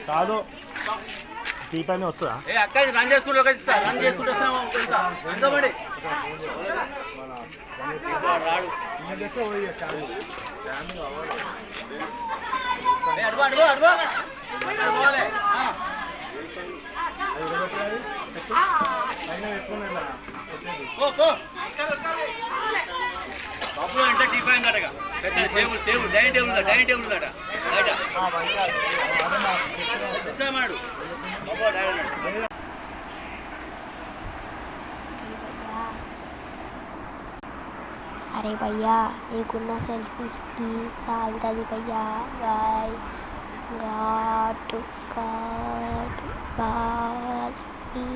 కాదు దీపాన్ని వస్తుందా అక్క రన్ చేసుకుంటూ రన్ చేసుకుంటూ బాబు అంటే టీపీ అయిందట పెద్ద టేబుల్ టేబుల్ డైనింగ్ టేబుల్ ఉందట మాడు బాబు డైనింగ్ अरे भैया నీకున్న సెల్ఫీస్కి చాలుతుంది భయ్యా గాడ్ గాడ్ గాడ్ గాడ్